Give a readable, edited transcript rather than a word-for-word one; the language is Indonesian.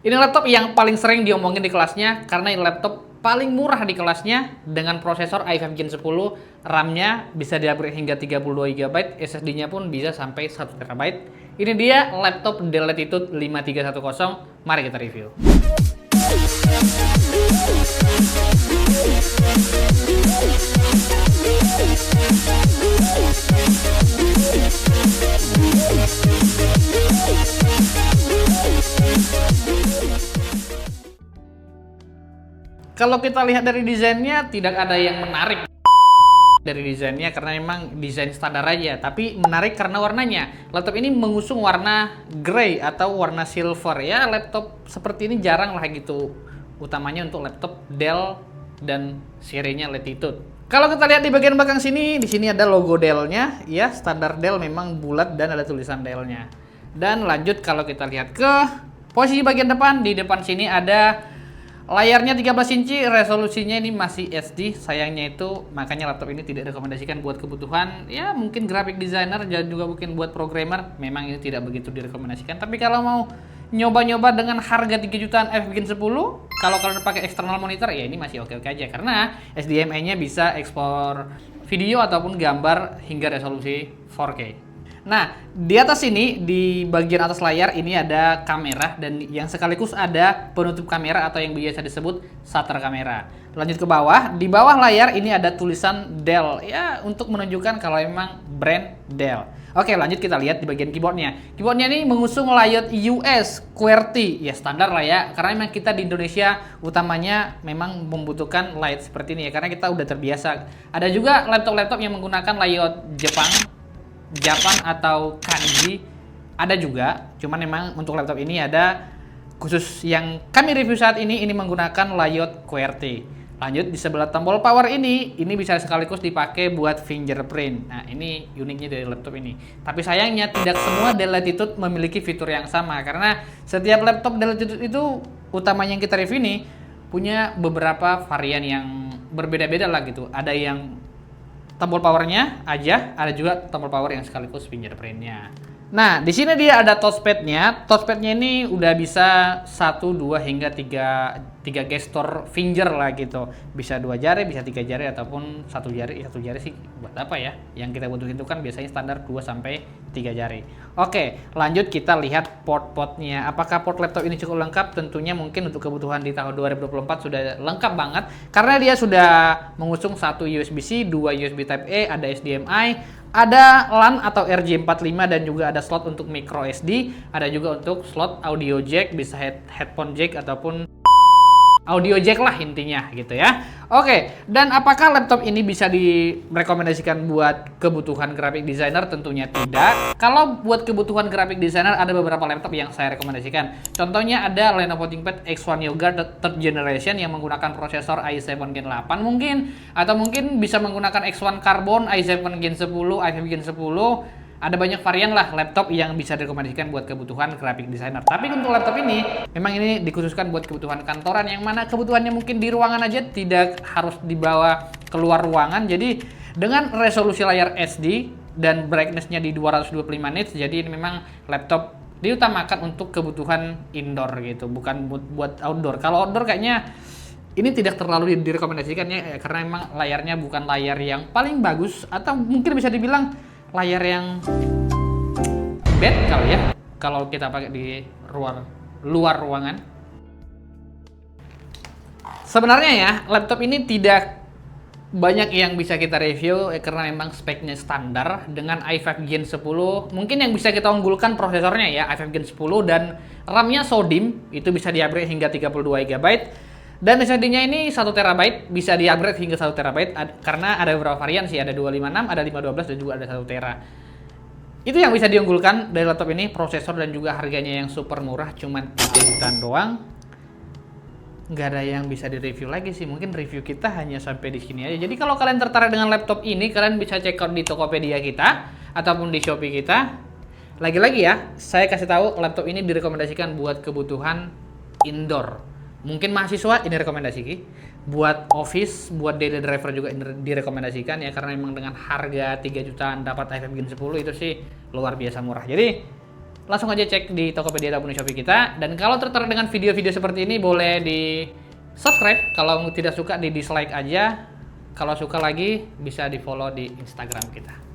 Ini laptop yang paling sering diomongin di kelasnya karena ini laptop paling murah di kelasnya dengan prosesor i5 Gen 10, RAM-nya bisa di-upgrade hingga 32 GB, SSD-nya pun bisa sampai 1 TB. Ini dia laptop Dell Latitude 5310. Mari kita review. Kalau kita lihat dari desainnya, tidak ada yang menarik dari desainnya karena memang desain standar aja. Tapi menarik karena warnanya. Laptop ini mengusung warna grey atau warna silver. Ya, laptop seperti ini jarang lah gitu. Utamanya untuk laptop Dell dan serinya Latitude. Kalau kita lihat di bagian belakang sini, di sini ada logo Dell-nya. Ya, standar Dell memang bulat dan ada tulisan Dell-nya. Dan lanjut kalau kita lihat ke posisi bagian depan, di depan sini ada layarnya 13 inci, resolusinya ini masih SD. Sayangnya itu makanya laptop ini tidak direkomendasikan buat kebutuhan ya mungkin graphic designer dan juga mungkin buat programmer. Memang ini tidak begitu direkomendasikan. Tapi kalau mau nyoba-nyoba dengan harga 3 jutaan i5 Gen 10, kalau kalian pakai external monitor ya ini masih oke-oke aja karena HDMI-nya bisa ekspor video ataupun gambar hingga resolusi 4K. Nah, di atas sini, di bagian atas layar ini ada kamera dan yang sekaligus ada penutup kamera atau yang biasa disebut shutter kamera. Lanjut ke bawah, di bawah layar ini ada tulisan Dell ya untuk menunjukkan kalau memang brand Dell. Oke, lanjut kita lihat di bagian keyboardnya. Keyboardnya ini mengusung layout US QWERTY, ya standar lah ya. Karena memang kita di Indonesia utamanya memang membutuhkan layout seperti ini ya, karena kita udah terbiasa. Ada juga laptop-laptop yang menggunakan layout Japan atau kanji ada juga, cuman memang untuk laptop ini ada khusus yang kami review saat ini menggunakan layout QWERTY. Lanjut di sebelah tombol power ini bisa sekaligus dipakai buat fingerprint. Nah ini uniknya dari laptop ini. Tapi sayangnya tidak semua Dell Latitude memiliki fitur yang sama karena setiap laptop Dell Latitude itu utamanya yang kita review ini punya beberapa varian yang berbeda-beda lah gitu. Ada yang tombol powernya aja, ada juga tombol power yang sekaligus fingerprintnya. Nah, di sini dia ada touchpadnya. Touchpadnya ini udah bisa 1, 2 hingga 3 gesture finger lah gitu. Bisa 2 jari, bisa 3 jari ataupun 1 jari. 1 jari sih buat apa ya? Yang kita butuhin itu kan biasanya standar 2 sampai 3 jari. Oke, lanjut kita lihat port-portnya. Apakah port laptop ini cukup lengkap? Tentunya mungkin untuk kebutuhan di tahun 2024 sudah lengkap banget karena dia sudah mengusung 1 USB-C, 2 USB Type-A, ada HDMI, ada LAN atau RJ45 dan juga ada slot untuk micro SD, ada juga untuk slot audio jack, bisa headphone jack ataupun audio jack lah intinya gitu ya. Oke, dan apakah laptop ini bisa direkomendasikan buat kebutuhan graphic designer? Tentunya tidak. Kalau buat kebutuhan graphic designer ada beberapa laptop yang saya rekomendasikan. Contohnya ada Lenovo ThinkPad X1 Yoga 3rd Generation yang menggunakan prosesor i7 Gen 8 mungkin, atau mungkin bisa menggunakan X1 Carbon i7 Gen 10, i5 Gen 10. Ada banyak varian lah laptop yang bisa direkomendasikan buat kebutuhan graphic designer. Tapi untuk laptop ini, memang ini dikhususkan buat kebutuhan kantoran yang mana kebutuhannya mungkin di ruangan aja, tidak harus dibawa keluar ruangan. Jadi dengan resolusi layar SD dan brightness-nya di 225 nits, jadi ini memang laptop diutamakan untuk kebutuhan indoor gitu, bukan buat outdoor. Kalau outdoor kayaknya ini tidak terlalu direkomendasikan ya, karena memang layarnya bukan layar yang paling bagus atau mungkin bisa dibilang layar yang bad kali ya kalau kita pakai di luar ruangan. Sebenarnya ya laptop ini tidak banyak yang bisa kita review karena memang speknya standar dengan i5 Gen 10. Mungkin yang bisa kita unggulkan prosesornya ya, i5 Gen 10 dan RAM-nya SODIMM itu bisa di-upgrade hingga 32 GB. Dan SSD-nya ini 1 TB, bisa di-upgrade hingga 1 TB karena ada beberapa varian sih, ada 256, ada 512 dan juga ada 1 TB. Itu yang bisa diunggulkan dari laptop ini, prosesor dan juga harganya yang super murah, cuman 3 jutaan doang. Nggak ada yang bisa direview lagi sih, mungkin review kita hanya sampai di sini aja. Jadi kalau kalian tertarik dengan laptop ini, kalian bisa check out di Tokopedia kita ataupun di Shopee kita. Lagi-lagi ya, saya kasih tahu laptop ini direkomendasikan buat kebutuhan indoor. Mungkin mahasiswa ini rekomendasi buat office, buat daily driver juga ini direkomendasikan ya karena memang dengan harga 3 jutaan dapat i5 Gen 10 itu sih luar biasa murah. Jadi langsung aja cek di Tokopedia ataupun Shopee kita. Dan kalau tertarik dengan video-video seperti ini, boleh di subscribe. Kalau tidak suka, di dislike aja. Kalau suka lagi, bisa di follow di Instagram kita.